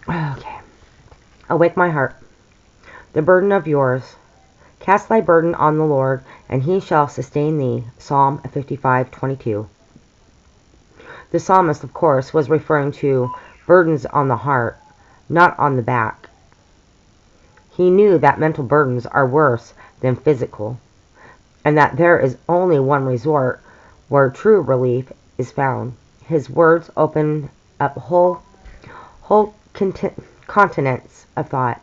Okay. Awake my heart. The burden of yours. Cast thy burden on the Lord, and he shall sustain thee. Psalm 55:22. The psalmist, of course, was referring to burdens on the heart, not on the back. He knew that mental burdens are worse than physical, and that there is only one resort where true relief is found. His words open up whole continents of thought.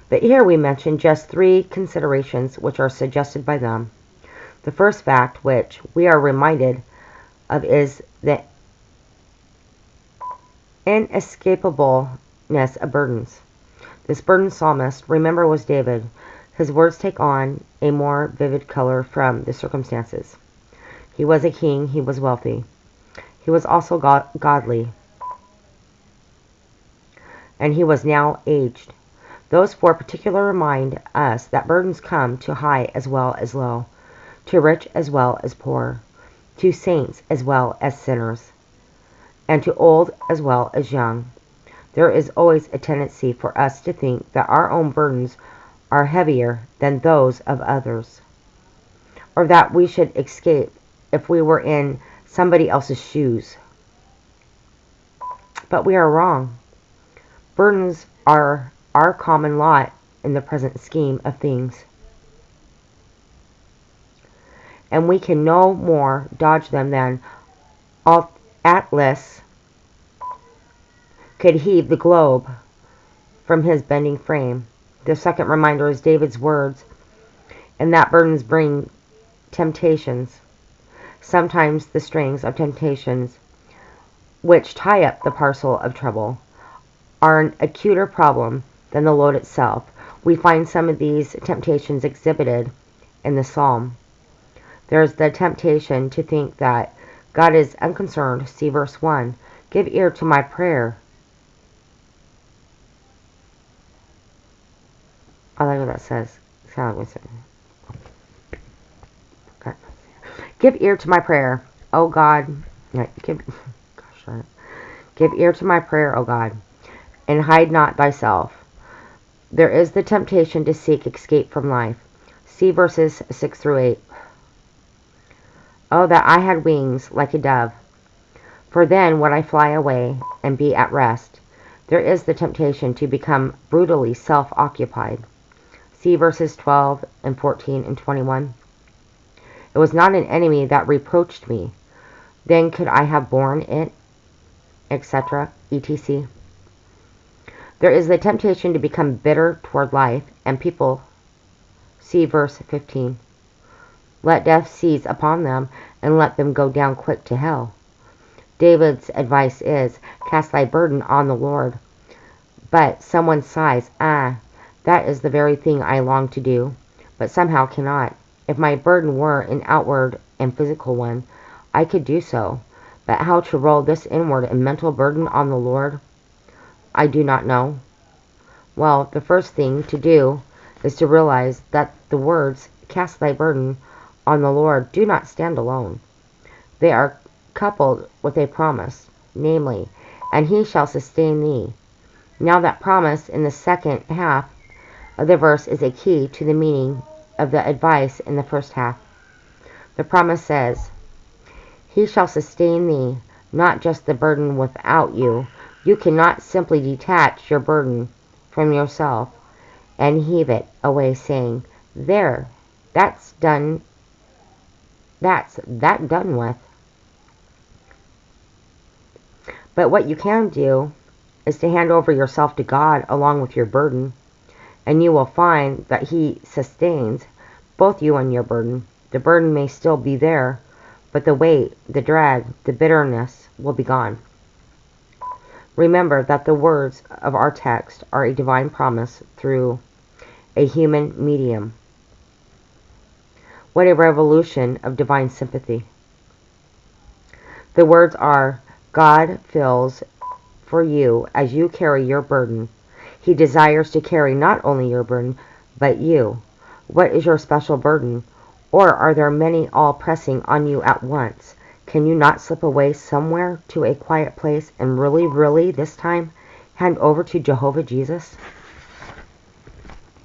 But here we mention just three considerations which are suggested by them. The first fact which we are reminded of is the inescapableness of burdens. This burdened psalmist, remember, was David. His words take on a more vivid color from the circumstances. He was a king, he was wealthy. He was also godly, and he was now aged. Those four particular remind us that burdens come to high as well as low, to rich as well as poor, to saints as well as sinners, and to old as well as young. There is always a tendency for us to think that our own burdens are heavier than those of others, or that we should escape if we were in somebody else's shoes. But we are wrong. Burdens are our common lot in the present scheme of things, and we can no more dodge them than Atlas could heave the globe from his bending frame. The second reminder is David's words, and that burdens bring temptations, sometimes the strings of temptations which tie up the parcel of trouble are an acuter problem than the load itself. We find some of these temptations exhibited in the psalm. There's the temptation to think that God is unconcerned. See verse 1. Give ear to my prayer. I like what that says. Okay. Give ear to my prayer, O God. Give ear to my prayer, O God, and hide not thyself. There is the temptation to seek escape from life. See verses 6 through 8. Oh, that I had wings like a dove, for then would I fly away and be at rest. There is the temptation to become brutally self-occupied. See verses 12 and 14 and 21. It was not an enemy that reproached me. Then could I have borne it, etc., etc. There is the temptation to become bitter toward life and people. See verse 15. Let death seize upon them, and let them go down quick to hell. David's advice is, cast thy burden on the Lord. But someone sighs, that is the very thing I long to do, but somehow cannot. If my burden were an outward and physical one, I could do so. But how to roll this inward and mental burden on the Lord, I do not know. Well, the first thing to do is to realize that the words, cast thy burden on the Lord, do not stand alone. They are coupled with a promise, namely, and he shall sustain thee. Now that promise in the second half of the verse is a key to the meaning of the advice in the first half. The promise says, he shall sustain thee, not just the burden without you. You cannot simply detach your burden from yourself and heave it away saying, there, that's done with. But what you can do is to hand over yourself to God along with your burden, and you will find that he sustains both you and your burden. The burden may still be there, but the weight, the drag, the bitterness will be gone. Remember that the words of our text are a divine promise through a human medium. What a revolution of divine sympathy. The words are, God feels for you as you carry your burden. He desires to carry not only your burden, but you. What is your special burden? Or are there many all pressing on you at once? Can you not slip away somewhere to a quiet place and really, this time, hand over to Jehovah Jesus?